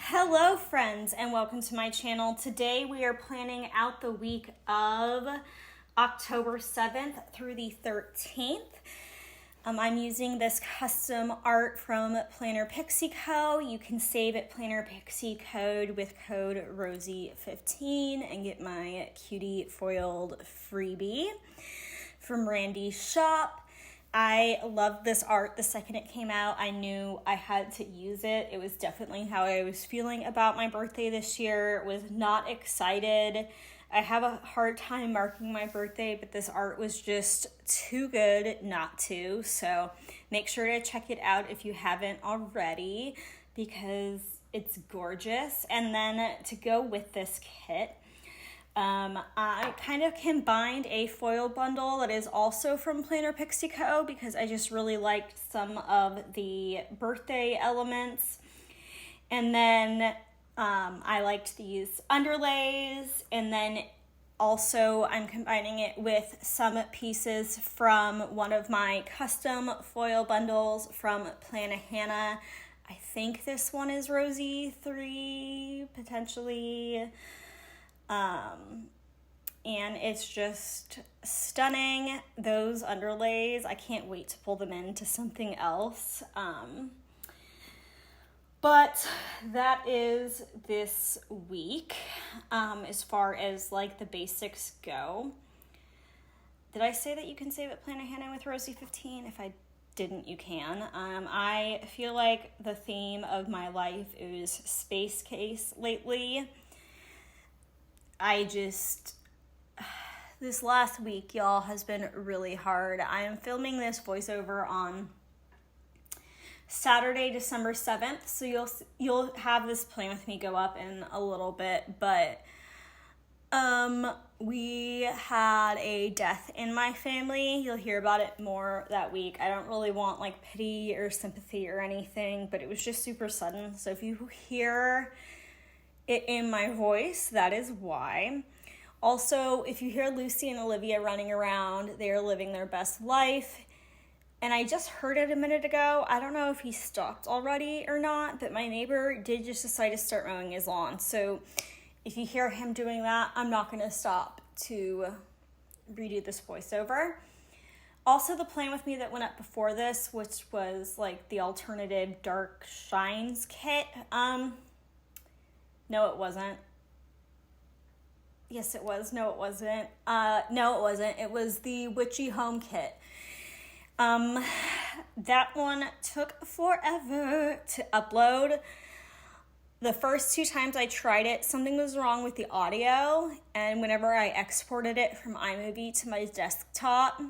Hello friends and welcome to my channel. Today we are planning out the week of October 7th through the 13th. I'm using this custom art from Planner Pixie Co. You can save at Planner Pixie code with code Rosey15 and get my cutie foiled freebie from Randy's shop. I loved this art the second it came out. I knew I had to use it. It was definitely how I was feeling about my birthday this year. Was not excited. I have a hard time marking my birthday, but this art was just too good not to. So make sure to check it out if you haven't already because it's gorgeous. And then to go with this kit, I kind of combined a foil bundle that is also from Planner Pixie Co. because I just really liked some of the birthday elements. And then I liked these underlays, and then also I'm combining it with some pieces from one of my custom foil bundles from Plannahannah. I think this one is Rosey 3, potentially. And it's just stunning. Those underlays, I can't wait to pull them into something else. But that is this week, as far as like the basics go. Did I say that you can save at Plannahannah with Rosey15? If I didn't, you can. I feel like the theme of my life is Space Case lately. This last week, y'all, has been really hard. I am filming this voiceover on Saturday, December 7th, so you'll have this plan with me go up in a little bit, but we had a death in my family. You'll hear about it more that week. I don't really want like pity or sympathy or anything, but it was just super sudden, so if you hear it in my voice, that is why. Also, if you hear Lucy and Olivia running around, they are living their best life. And I just heard it a minute ago. I don't know if he stopped already or not, but my neighbor did just decide to start mowing his lawn. So if you hear him doing that, I'm not going to stop to redo this voiceover. Also, the plan with me that went up before this, which was like the alternative Dark Shines kit. No, it wasn't. Yes, it was. No, it wasn't. No, it wasn't. It was the Witchy Home Kit. That one took forever to upload. The first 2 times I tried it, something was wrong with the audio, and whenever I exported it from iMovie to my desktop,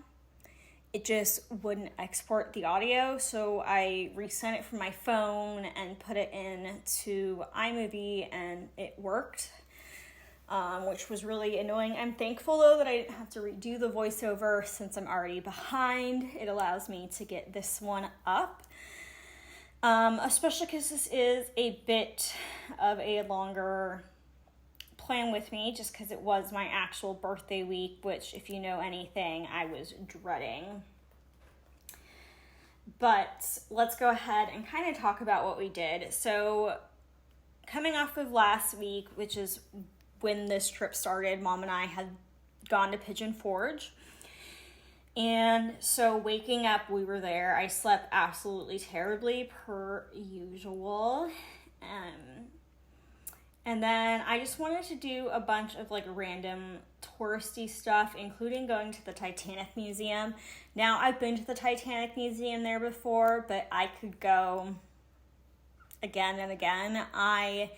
it just wouldn't export the audio, so I resent it from my phone and put it into iMovie, and it worked, which was really annoying. I'm thankful, though, that I didn't have to redo the voiceover since I'm already behind. It allows me to get this one up, especially because this is a bit of a longer plan with me, just because it was my actual birthday week, which, if you know anything, I was dreading. But let's go ahead and kind of talk about what we did. So coming off of last week, which is when this trip started, Mom and I had gone to Pigeon Forge. And so waking up, we were there. I slept absolutely terribly per usual. And then I just wanted to do a bunch of like random touristy stuff, including going to the Titanic Museum. Now, I've been to the Titanic Museum there before, but I could go again and again. I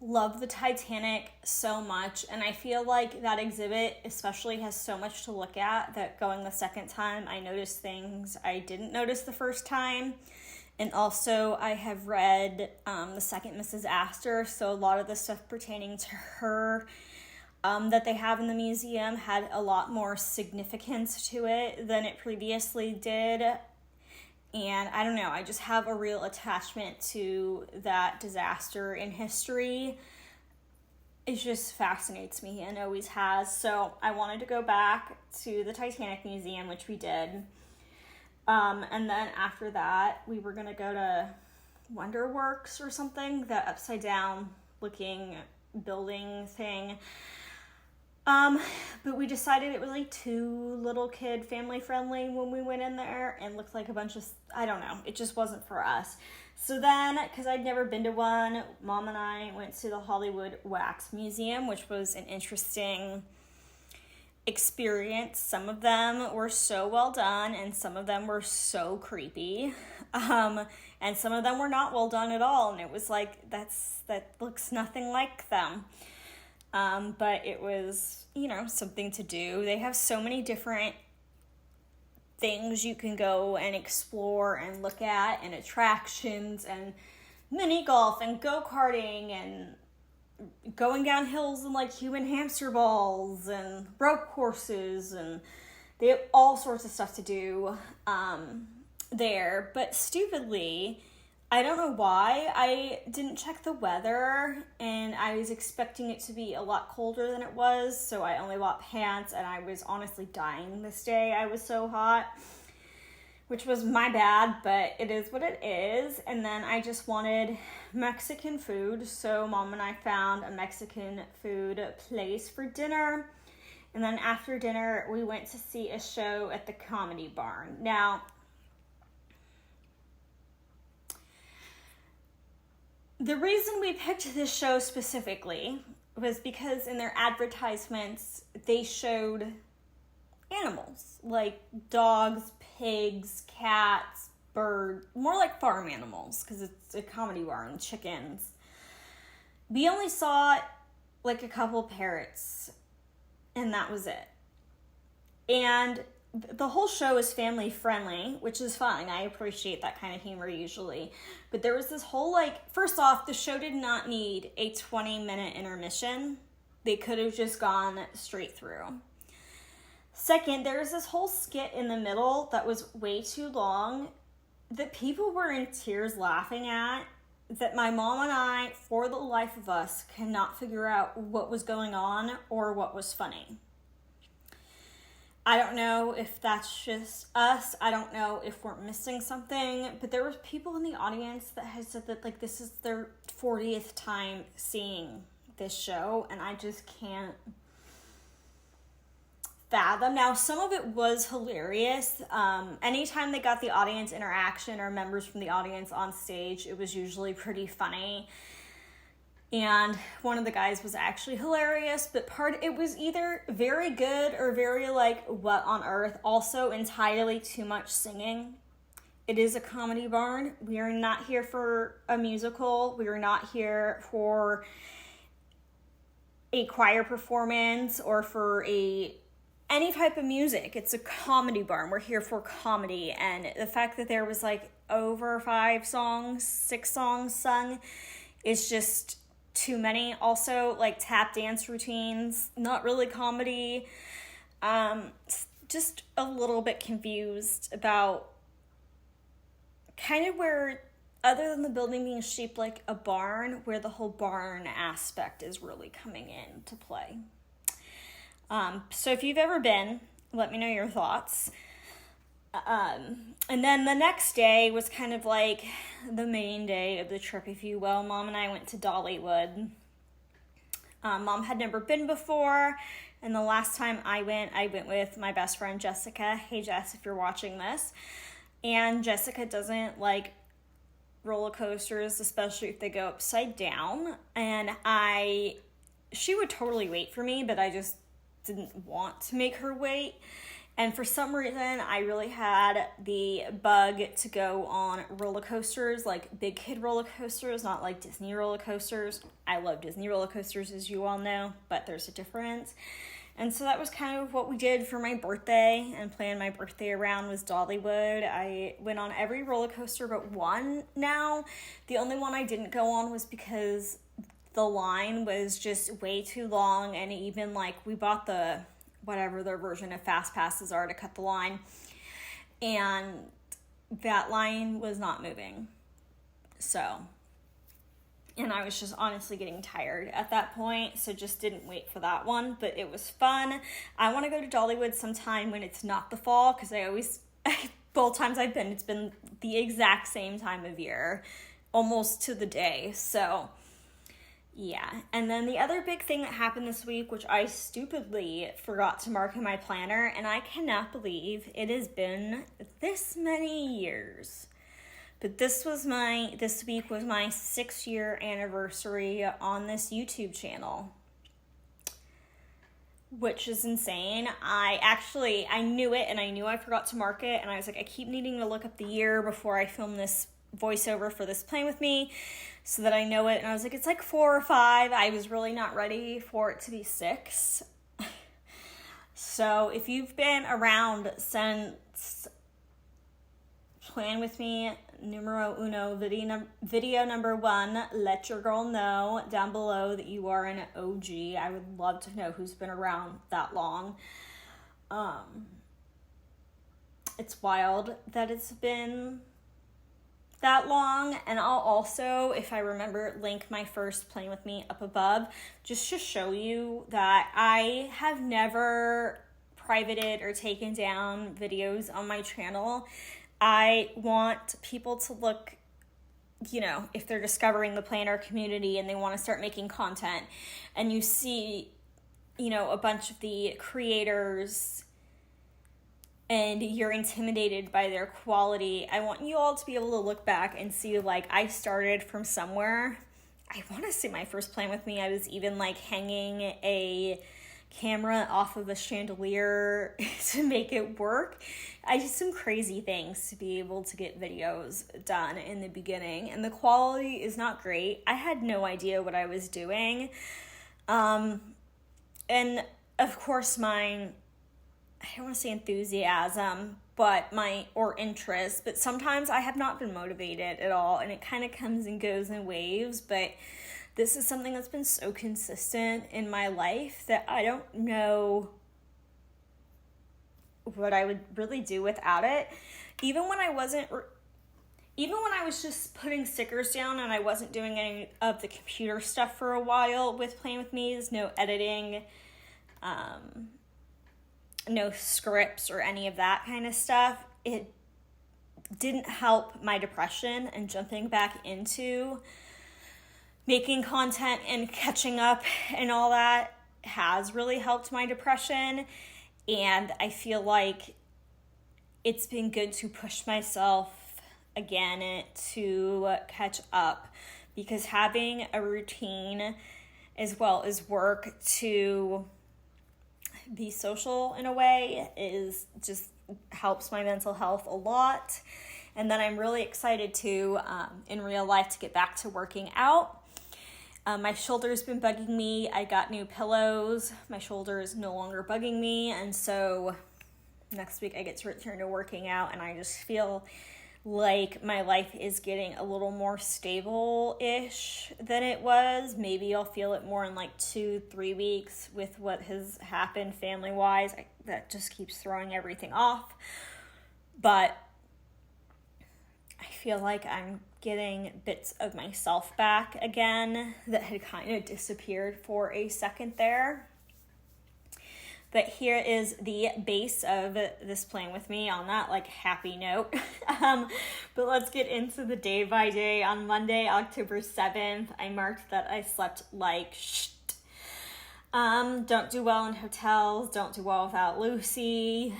love the Titanic so much, and I feel like that exhibit especially has so much to look at that going the second time, I noticed things I didn't notice the first time. And also, I have read the second Mrs. Astor, so a lot of the stuff pertaining to her that they have in the museum had a lot more significance to it than it previously did. And I don't know, I just have a real attachment to that disaster in history. It just fascinates me and always has. So I wanted to go back to the Titanic Museum, which we did. And then after that, we were going to go to Wonderworks or something, that upside down looking building thing. But we decided it was like too little kid family friendly when we went in there, and looked like a bunch of, I don't know, it just wasn't for us. So then, because I'd never been to one, Mom and I went to the Hollywood Wax Museum, which was an interesting experience. Some of them were so well done, and some of them were so creepy. And some of them were not well done at all, and it was like, that looks nothing like them. But it was, you know, something to do. They have so many different things you can go and explore and look at, and attractions, and mini golf, and go-karting, and going down hills, and like human hamster balls, and rope courses, and they have all sorts of stuff to do there. But stupidly, I don't know why, I didn't check the weather, and I was expecting it to be a lot colder than it was, so I only bought pants, and I was honestly dying this day. I was so hot, which was my bad, but it is what it is. And then I just wanted Mexican food, so Mom and I found a Mexican food place for dinner. And then after dinner, we went to see a show at the Comedy Barn. Now, the reason we picked this show specifically was because in their advertisements, they showed animals, like dogs, pigs, cats, birds, more like farm animals, because it's a comedy barn, chickens. We only saw like a couple parrots, and that was it. And the whole show is family friendly, which is fine. I appreciate that kind of humor usually. But there was this whole, like, first off, the show did not need a 20-minute intermission. They could have just gone straight through. Second, there was this whole skit in the middle that was way too long, that people were in tears laughing at, that my mom and I, for the life of us, cannot figure out what was going on or what was funny. I don't know if that's just us. I don't know if we're missing something, but there were people in the audience that had said that, like, this is their 40th time seeing this show, and I just can't fathom. Now, some of it was hilarious. Anytime they got the audience interaction or members from the audience on stage, it was usually pretty funny. And one of the guys was actually hilarious, but it was either very good or very, like, what on earth? Also entirely too much singing. It is a comedy barn. We are not here for a musical. We are not here for a choir performance or for any type of music. It's a comedy barn. We're here for comedy. And the fact that there was, like, over 6 songs sung is just too many. Also, like, tap dance routines, not really comedy. Just a little bit confused about kind of where, other than the building being shaped like a barn, where the whole barn aspect is really coming into play. So if you've ever been, let me know your thoughts. And then the next day was kind of like the main day of the trip, if you will. Mom and I went to Dollywood. Mom had never been before, and the last time I went with my best friend Jessica. Hey Jess, if you're watching this. And Jessica doesn't like roller coasters, especially if they go upside down. And she would totally wait for me, but I just didn't want to make her wait. And for some reason, I really had the bug to go on roller coasters, like big kid roller coasters, not like Disney roller coasters. I love Disney roller coasters, as you all know, but there's a difference. And so that was kind of what we did for my birthday, and planned my birthday around was Dollywood. I went on every roller coaster but one now. The only one I didn't go on was because the line was just way too long, and even like we bought whatever their version of fast passes are to cut the line, and that line was not moving. So, and I was just honestly getting tired at that point, so just didn't wait for that one, but it was fun. I want to go to Dollywood sometime when it's not the fall, because both times I've been, it's been the exact same time of year almost to the day. So yeah. And then the other big thing that happened this week, which I stupidly forgot to mark in my planner, and I cannot believe it has been this many years. But this week was my 6-year anniversary on this YouTube channel, which is insane. I knew it, and I knew I forgot to mark it, and I was like, I keep needing to look up the year before I film this voiceover for this Playing With Me so that I know it. And I was like, it's like 4 or 5. I was really not ready for it to be 6. So if you've been around since Plan With Me numero uno video number 1, let your girl know down below that you are an OG. I would love to know who's been around that long. It's wild that it's been that long. And I'll also, if I remember, link my first Playing With Me up above, just to show you that I have never privated or taken down videos on my channel. I want people to look, if they're discovering the planner community and they want to start making content, and you see, a bunch of the creators and you're intimidated by their quality, I want you all to be able to look back and see, like, I started from somewhere. I want to say my first Playing With Me, I was even, like, hanging a camera off of a chandelier to make it work. I did some crazy things to be able to get videos done in the beginning, and the quality is not great. I had no idea what I was doing. And of course I don't want to say enthusiasm, or interest, but sometimes I have not been motivated at all, and it kind of comes and goes in waves, but this is something that's been so consistent in my life that I don't know what I would really do without it. Even when I was just putting stickers down and I wasn't doing any of the computer stuff for a while with Playing With Me's, no editing, no scripts or any of that kind of stuff, it didn't help my depression, and jumping back into making content and catching up and all that has really helped my depression. And I feel like it's been good to push myself again to catch up, because having a routine as well as work to be social in a way is just helps my mental health a lot. And then I'm really excited to in real life to get back to working out. My shoulder's been bugging me. I got new pillows. My shoulder is no longer bugging me. And so next week I get to return to working out, and I just feel like my life is getting a little more stable-ish than it was. Maybe I'll feel it more in like 2-3 weeks with what has happened family-wise. That just keeps throwing everything off. But I feel like I'm getting bits of myself back again that had kind of disappeared for a second there. But here is the base of this Playing With Me on that like happy note. But let's get into the day by day. On Monday, October 7th, I marked that I slept like shit. Don't do well in hotels, don't do well without Lucy.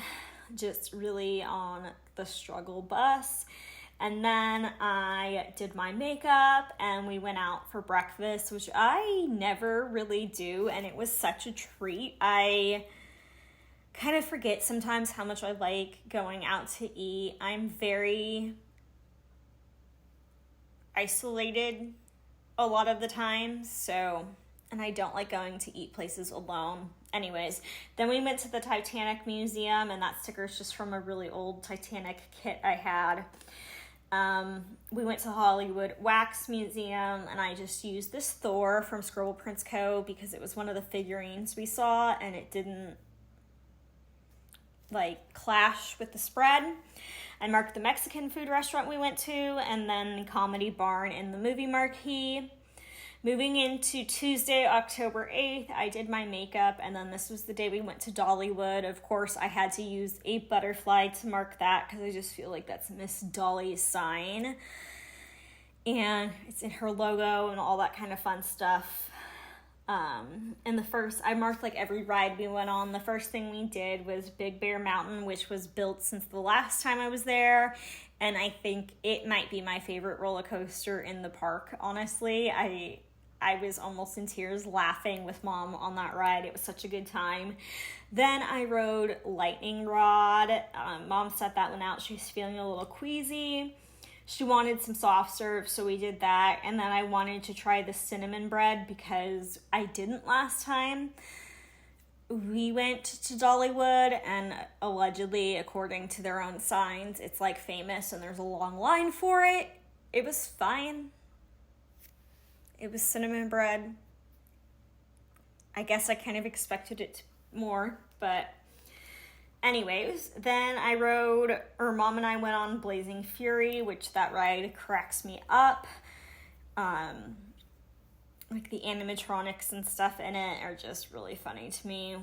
Just really on the struggle bus. And then I did my makeup and we went out for breakfast, which I never really do, and it was such a treat. I kind of forget sometimes how much I like going out to eat. I'm very isolated a lot of the time, and I don't like going to eat places alone. Anyways, then we went to the Titanic Museum, and that sticker's just from a really old Titanic kit I had. We went to Hollywood Wax Museum, and I just used this Thor from Scribble Prints Co. because it was one of the figurines we saw, and it didn't clash with the spread. I marked the Mexican food restaurant we went to, and then Comedy Barn in the movie marquee. Moving into Tuesday, October 8th, I did my makeup, and then this was the day we went to Dollywood. Of course, I had to use a butterfly to mark that because I just feel like that's Miss Dolly's sign. and it's in her logo and all that kind of fun stuff. And I marked like every ride we went on. The first thing we did was Big Bear Mountain, which was built since the last time I was there. And I think it might be my favorite roller coaster in the park, honestly. I was almost in tears laughing with Mom on that ride. It was such a good time. Then I rode Lightning Rod. Mom set that one out. She was feeling a little queasy. She wanted some soft serve, so we did that. And then I wanted to try the cinnamon bread because I didn't last time. We went to Dollywood, and allegedly, according to their own signs, it's like famous and there's a long line for it. It was fine. It was cinnamon bread. I guess I kind of expected it more, but anyways, then Mom and I went on Blazing Fury, which that ride cracks me up. Like the animatronics and stuff in it are just really funny to me.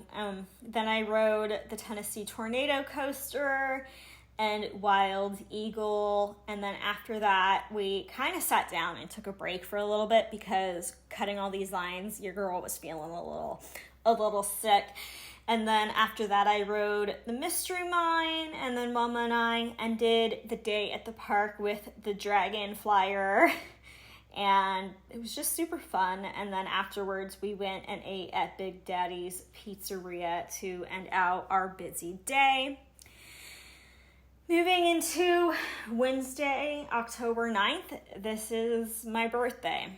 Then I rode the Tennessee Tornado Coaster and Wild Eagle. And then after that, we kind of sat down and took a break for a little bit because cutting all these lines, your girl was feeling a little sick. And then after that, I rode the Mystery Mine, and then Mama and I ended the day at the park with the Dragon Flyer, and it was just super fun. And then afterwards, we went and ate at Big Daddy's Pizzeria to end out our busy day. Moving into Wednesday, October 9th, this is my birthday.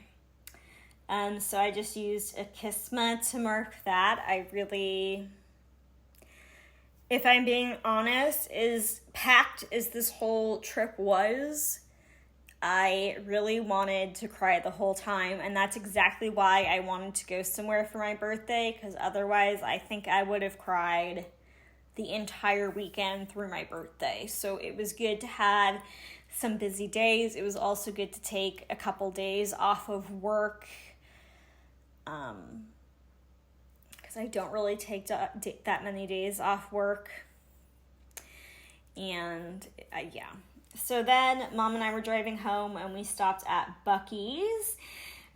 So I just used a Kismet to mark that. If I'm being honest, as packed as this whole trip was, I really wanted to cry the whole time. And that's exactly why I wanted to go somewhere for my birthday, because otherwise I think I would have cried the entire weekend through my birthday. So it was good to have some busy days. It was also good to take a couple days off of work. Because I don't really take that many days off work. And yeah. So then Mom and I were driving home and we stopped at Buc-ee's.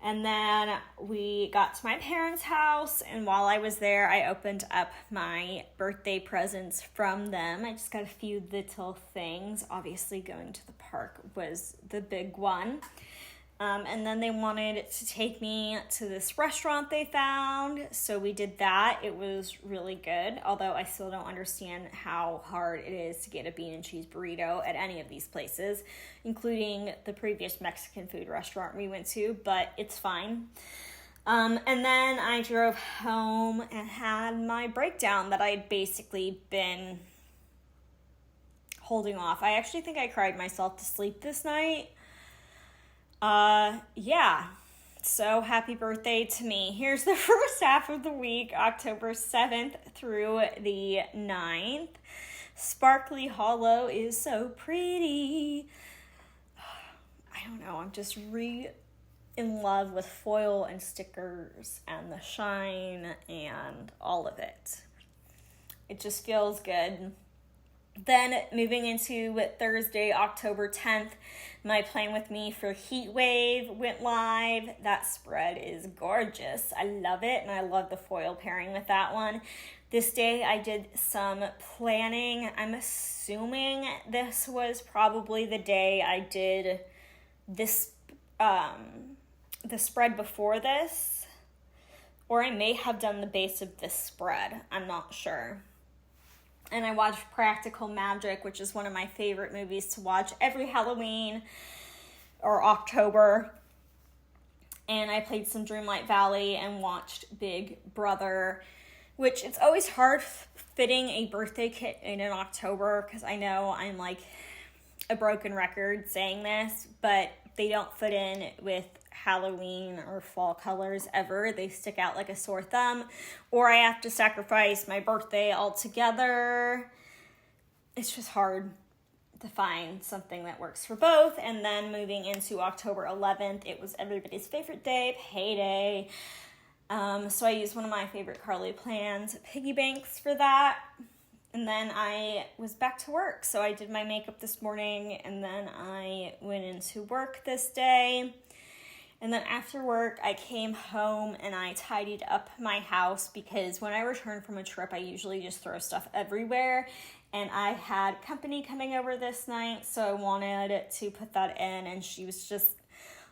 And then we got to my parents' house. And while I was there, I opened up my birthday presents from them. I just got a few little things. Obviously, going to the park was the big one. And then they wanted to take me to this restaurant they found, so we did that. It was really good, although I still don't understand how hard it is to get a bean and cheese burrito at any of these places, including the previous Mexican food restaurant we went to, but it's fine. And then I drove home and had my breakdown that I'd basically been holding off. I actually think I cried myself to sleep this night. Yeah, so happy birthday to me. Here's the first half of the week, October 7th through the 9th. Sparkly Hollow is so pretty. I don't know, I'm just in love with foil and stickers and the shine and all of it. It just feels good. Then moving into Thursday, October 10th, my Plan With Me for Heat Wave went live. That spread is gorgeous. I love it, and I love the foil pairing with that one. This day I did some planning. I'm assuming this was probably the day I did this, the spread before this, or I may have done the base of this spread. I'm not sure. And I watched Practical Magic, which is one of my favorite movies to watch every Halloween or October. And I played some Dreamlight Valley and watched Big Brother, which it's always hard fitting a birthday kit in October because I know I'm like a broken record saying this, but they don't fit in with Halloween or fall colors ever. They stick out like a sore thumb, or I have to sacrifice my birthday altogether. It's just hard to find something that works for both. And then moving into October 11th, it was everybody's favorite day, payday. So I used one of my favorite RoseyPlans piggy banks for that. And then I was back to work. So I did my makeup this morning, and then I went into work this day. And then after work, I came home and I tidied up my house because when I return from a trip, I usually just throw stuff everywhere. And I had company coming over this night, so I wanted to put that in. And she was just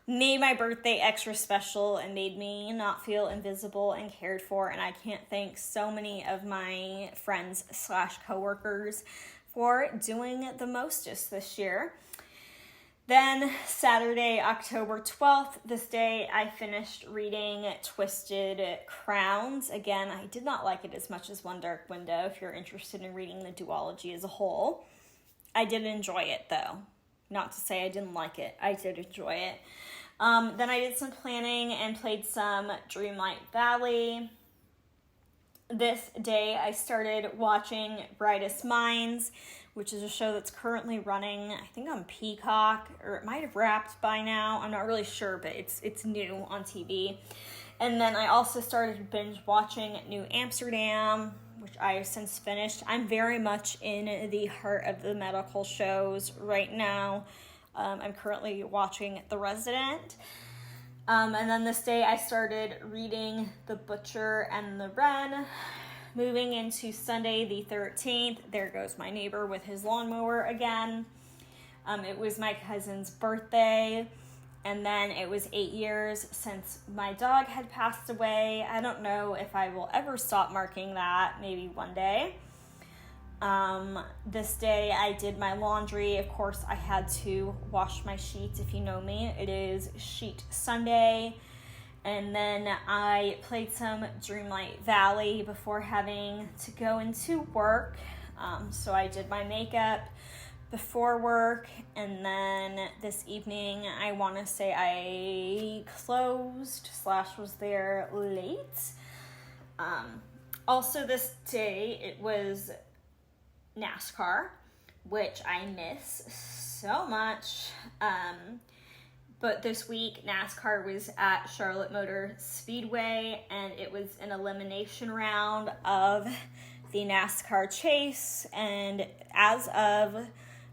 made my birthday extra special and made me not feel invisible and cared for. And I can't thank so many of my friends / coworkers for doing the mostest this year. Then Saturday, October 12th, this day I finished reading Twisted Crowns. Again, I did not like it as much as One Dark Window if you're interested in reading the duology as a whole. I did enjoy it though. Not to say I didn't like it. I did enjoy it. Then I did some planning and played some Dreamlight Valley. This day I started watching Brightest Minds, which is a show that's currently running, I think on Peacock, or it might have wrapped by now. I'm not really sure, but it's new on TV. And then I also started binge watching New Amsterdam, which I have since finished. I'm very much in the heart of the medical shows right now. I'm currently watching The Resident. And then this day I started reading The Butcher and the Wren. Moving into Sunday the 13th, there goes my neighbor with his lawnmower again. It was my cousin's birthday, and then it was 8 years since my dog had passed away. I don't know if I will ever stop marking that, maybe one day. This day I did my laundry. Of course, I had to wash my sheets. If you know me, it is Sheet Sunday. And then I played some Dreamlight Valley before having to go into work. So I did my makeup before work. And then this evening, I want to say I closed / was there late. Also this day, it was NASCAR, which I miss so much. But this week, NASCAR was at Charlotte Motor Speedway, and it was an elimination round of the NASCAR chase. And as of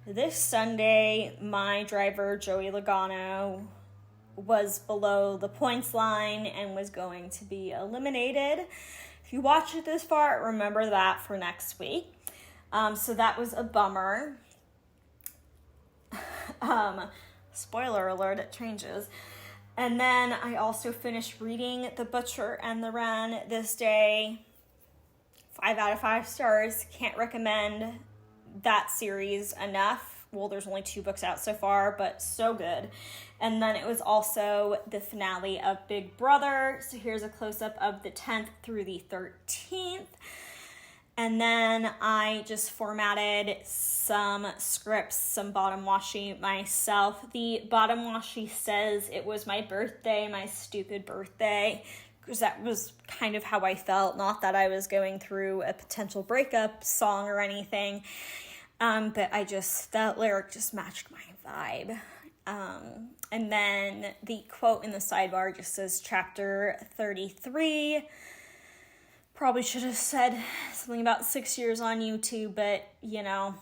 this Sunday, my driver, Joey Logano, was below the points line and was going to be eliminated. If you watch it this far, remember that for next week. So that was a bummer. Spoiler alert, it changes. And then I also finished reading The Butcher and the Wren this day. 5 out of 5 stars. Can't recommend that series enough. Well, there's only 2 books out so far, but so good. And then it was also the finale of Big Brother. So here's a close-up of the 10th through the 13th. And then I just formatted some scripts, some bottom washi myself. The bottom washi says it was my birthday, my stupid birthday, because that was kind of how I felt. Not that I was going through a potential breakup song or anything, but that lyric just matched my vibe. And then the quote in the sidebar just says chapter 33. Probably should have said something about 6 years on YouTube, but,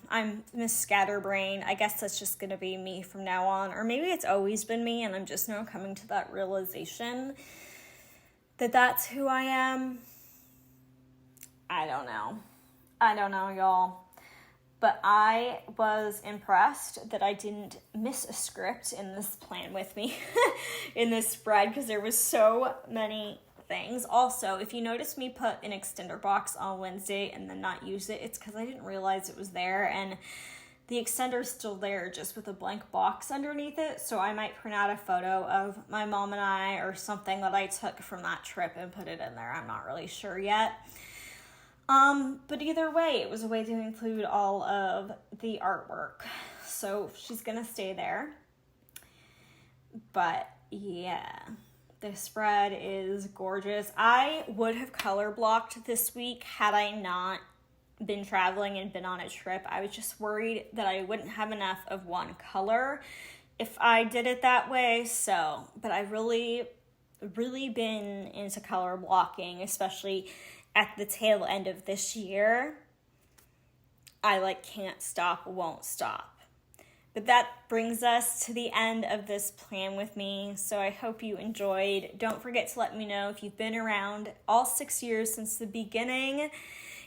I'm Miss Scatterbrain. I guess that's just going to be me from now on. Or maybe it's always been me, and I'm just now coming to that realization that that's who I am. I don't know, y'all. But I was impressed that I didn't miss a script in this plan with me, in this spread, because there was so many things. Also, if you notice me put an extender box on Wednesday and then not use it, it's because I didn't realize it was there, and the extender is still there just with a blank box underneath it. So I might print out a photo of my mom and I or something that I took from that trip and put it in there. I'm not really sure yet. But either way, it was a way to include all of the artwork. So she's gonna stay there. But yeah, the spread is gorgeous. I would have color blocked this week had I not been traveling and been on a trip. I was just worried that I wouldn't have enough of one color if I did it that way. So, but I've really been into color blocking, especially at the tail end of this year. I like can't stop, won't stop. But that brings us to the end of this plan with me. So I hope you enjoyed. Don't forget to let me know if you've been around all 6 years since the beginning.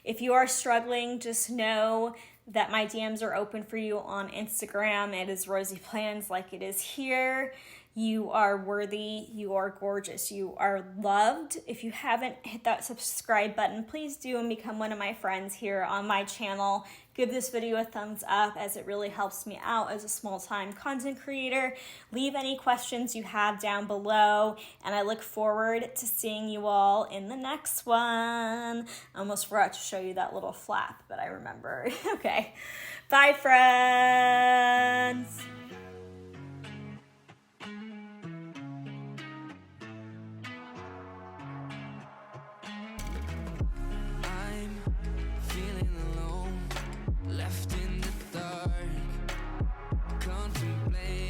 If you are struggling, just know that my DMs are open for you on Instagram. It is RoseyPlans like it is here. You are worthy, you are gorgeous, you are loved. If you haven't hit that subscribe button, please do and become one of my friends here on my channel. Give this video a thumbs up as it really helps me out as a small-time content creator. Leave any questions you have down below, and I look forward to seeing you all in the next one. I almost forgot to show you that little flap, but I remember. Okay, bye friends. Left in the dark, contemplate